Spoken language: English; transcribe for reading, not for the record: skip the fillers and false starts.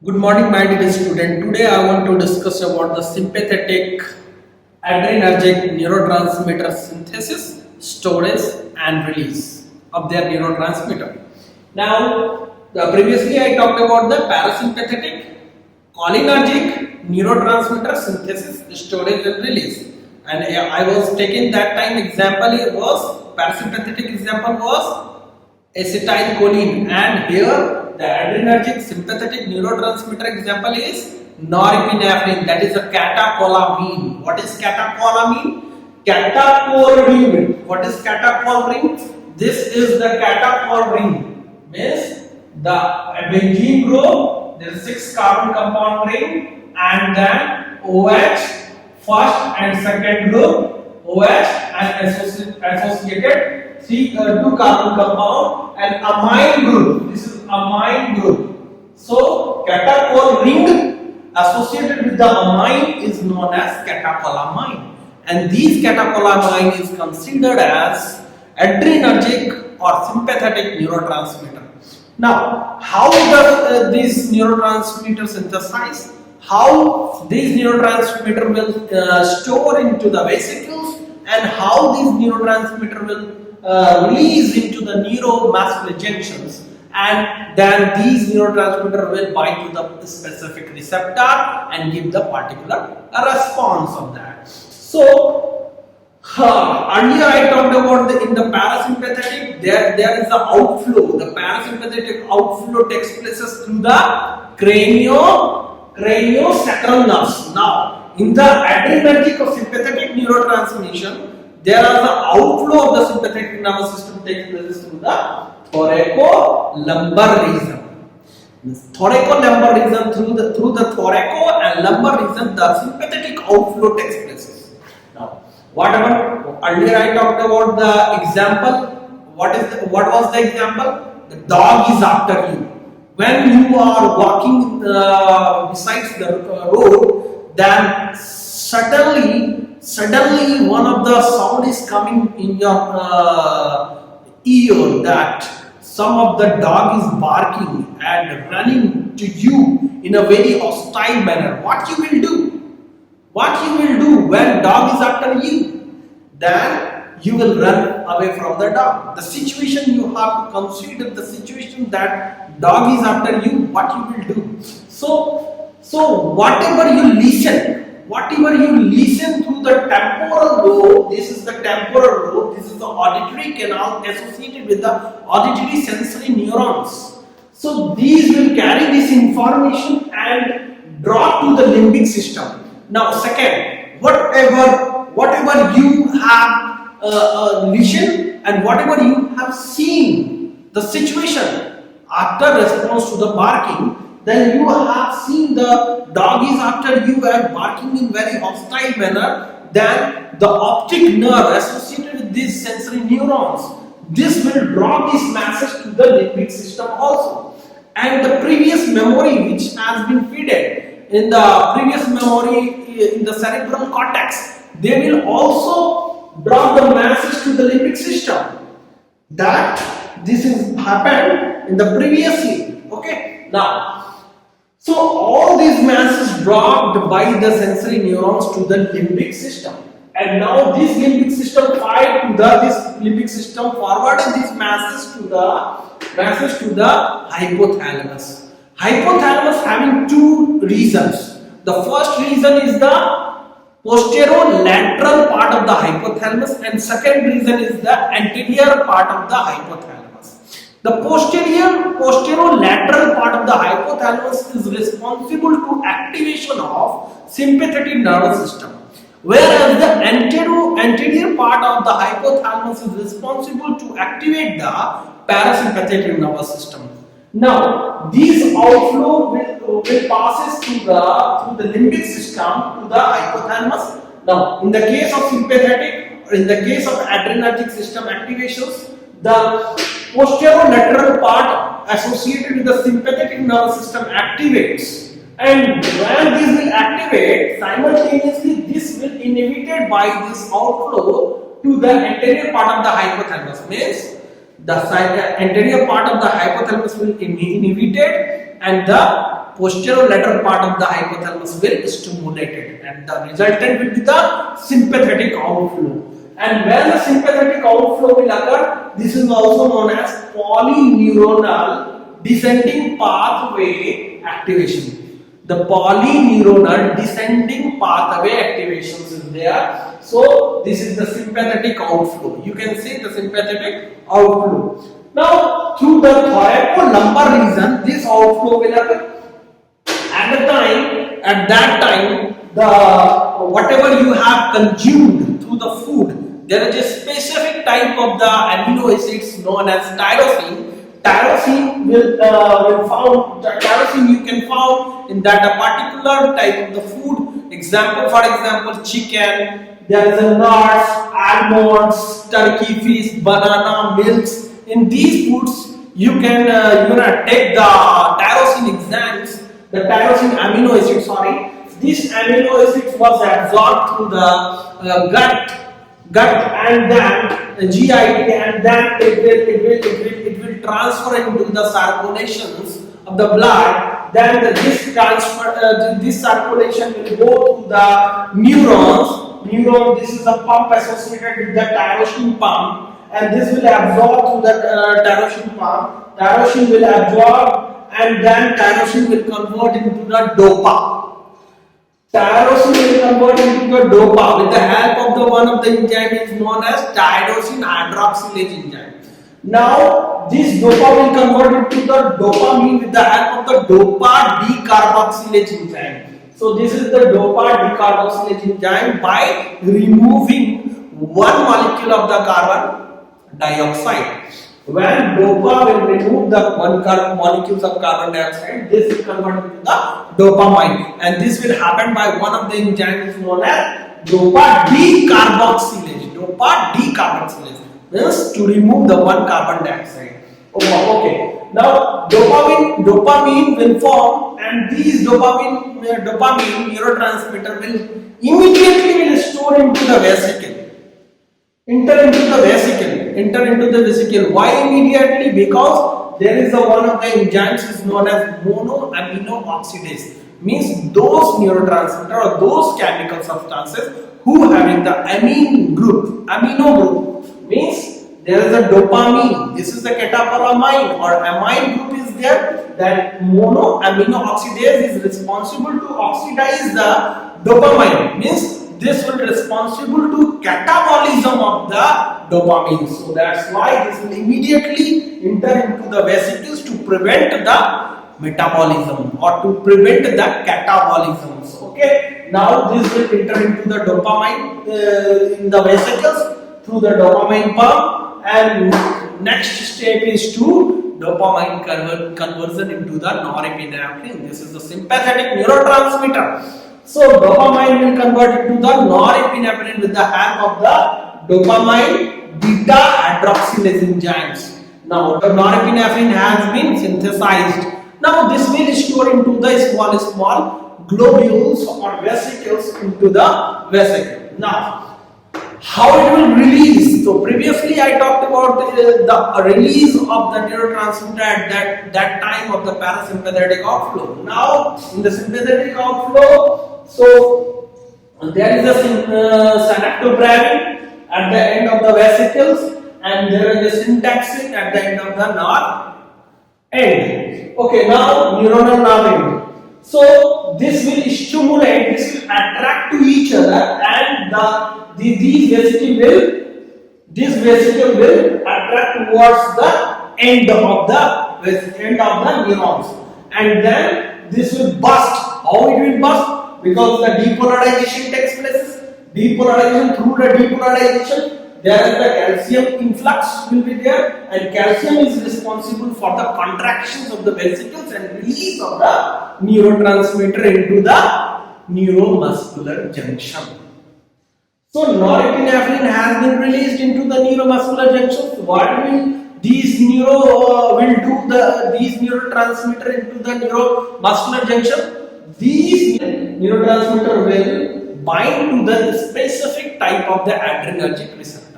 Good morning, my dear student. Today I want to discuss about the sympathetic adrenergic neurotransmitter synthesis, storage, and release of their neurotransmitter. Now, previously I talked about the parasympathetic cholinergic neurotransmitter synthesis, storage, and release. And I was taking that time example was parasympathetic example was acetylcholine, and here the adrenergic sympathetic neurotransmitter example is norepinephrine, that is a catecholamine. What is catecholamine? Catechol. What is catechol ring? This is the catechol ring. Means the benzene group, there is 6 carbon compound ring, and then OH first and second group, OH and associated 2 carbon compound and amine group. This is amine group. So catechol ring associated with the amine is known as catecholamine, and these catecholamine is considered as adrenergic or sympathetic neurotransmitter. Now, how does these neurotransmitter synthesize? How these neurotransmitter will store into the vesicles, and how these neurotransmitter will release into the neuromuscular junctions, and then these neurotransmitter will bind to the specific receptor and give the particular response of that. So earlier I talked about in the parasympathetic there is the outflow. The parasympathetic outflow takes place through the craniosacral nerves. Now in the adrenergic or sympathetic neurotransmission, there are the outflow of the sympathetic nervous system takes place through the thoracolumbar region. Thoracolumbar region, through the thoraco and lumbar region, the sympathetic outflow takes place. Now, whatever earlier I talked about the example. What was the example? The dog is after you. When you are walking besides the road, then suddenly one of the sound is coming in your ear that some of the dog is barking and running to you in a very hostile manner. What you will do? What you will do when dog is after you? Then you will run away from the dog. The situation you have to consider, the situation that dog is after you, what you will do. So whatever you listen through the temporal lobe, this is the temporal lobe, this is the auditory canal associated with the auditory sensory neurons. So these will carry this information and drop to the limbic system. Now second, whatever you have listened and whatever you have seen, the situation after response to the barking, then you have seen the dog is after you and barking in very hostile manner, then the optic nerve associated with these sensory neurons, this will drop this message to the limbic system also. And the previous memory which has been fed in the previous memory in the cerebral cortex, they will also drop the message to the limbic system that this has happened in the previously. Okay, now so all these masses dropped by the sensory neurons to the limbic system, and now this limbic system fight to this limbic system forward and these masses to the hypothalamus. Hypothalamus having two reasons. The first reason is the posterolateral part of the hypothalamus, and second reason is the anterior part of the hypothalamus. The posterolateral part of the hypothalamus is responsible to activation of sympathetic nervous system, whereas the anterior part of the hypothalamus is responsible to activate the parasympathetic nervous system. Now, these outflow will passes through the limbic system to the hypothalamus. Now, in the case of sympathetic or in the case of adrenergic system activations, the posterolateral part associated with the sympathetic nervous system activates, and when this will activate, simultaneously this will inhibited by this outflow to the anterior part of the hypothalamus. Means the anterior part of the hypothalamus will inhibited and the posterolateral part of the hypothalamus will stimulate it, and the resultant will be the sympathetic outflow. And when the sympathetic outflow will occur, this is also known as polyneuronal descending pathway activation. The polyneuronal descending pathway activations is there. So this is the sympathetic outflow. You can see the sympathetic outflow. Now through the thoracolumbar region, this outflow will occur. At that time, the whatever you have consumed through the food, there is a specific type of the amino acids known as tyrosine. Tyrosine you can found in that a particular type of the food. For example, chicken. There is a nuts, almonds, turkey, fish, banana, milks. In these foods, you can take the tyrosine enzymes. The tyrosine amino acid, this amino acid was absorbed through the gut and then GIT, and then it will transfer into the circulations of the blood. Then this circulation will go to the neurons. This is a pump associated with the tyrosine pump, and this will absorb through the tyrosine pump. Tyrosine will absorb, and then tyrosine will convert into the DOPA. Tyrosine will convert into the DOPA with the help of one of the enzyme is known as tyrosine hydroxylase enzyme. Now this DOPA will convert into the dopamine with the help of the DOPA decarboxylase enzyme. So this is the DOPA decarboxylase enzyme by removing one molecule of the carbon dioxide. When DOPA will remove the molecules of carbon dioxide, this will convert into the dopamine, and this will happen by one of the enzymes known as DOPA decarboxylase. DOPA decarboxylase means to remove the one carbon dioxide. Okay. Now dopamine will form, and these dopamine neurotransmitter will immediately store into the vesicle. Enter into the vesicle. Why immediately? Because there is one of the enzymes is known as monoamino oxidase. Means those neurotransmitter or those chemical substances who having the amino group means there is a dopamine. This is the catecholamine or amine group is there. That monoamino oxidase is responsible to oxidize the dopamine. Means this will be responsible to catabolism of the dopamine. So that's why this will immediately enter into the vesicles to prevent the metabolism or to prevent the catabolisms. Okay. Now this will enter into the dopamine in the vesicles through the dopamine pump, and next step is to dopamine conversion into the norepinephrine. This is the sympathetic neurotransmitter. So dopamine will convert into the norepinephrine with the help of the dopamine beta hydroxylase enzymes. Now the norepinephrine has been synthesized. Now this will store into the small globules or vesicles into the vesicle. Now how it will release? So previously I talked about the release of the neurotransmitter at that time of the parasympathetic outflow. Now in the sympathetic outflow, so there is a synaptobranch at the end of the vesicles, and there is a syntaxin at the end of the nerve end. Okay, now neuronal nerve end. So this will stimulate, this will attract to each other, and this vesicle will attract towards the end of the neurons, and then this will burst. How it will burst? Because the depolarization takes place. Through the depolarization, there is the calcium influx will be there, and calcium is responsible for the contractions of the vesicles and release of the neurotransmitter into the neuromuscular junction. So norepinephrine has been released into the neuromuscular junction. What will these neurotransmitter into the neuromuscular junction? These neurotransmitter will bind to the specific type of the adrenergic receptor.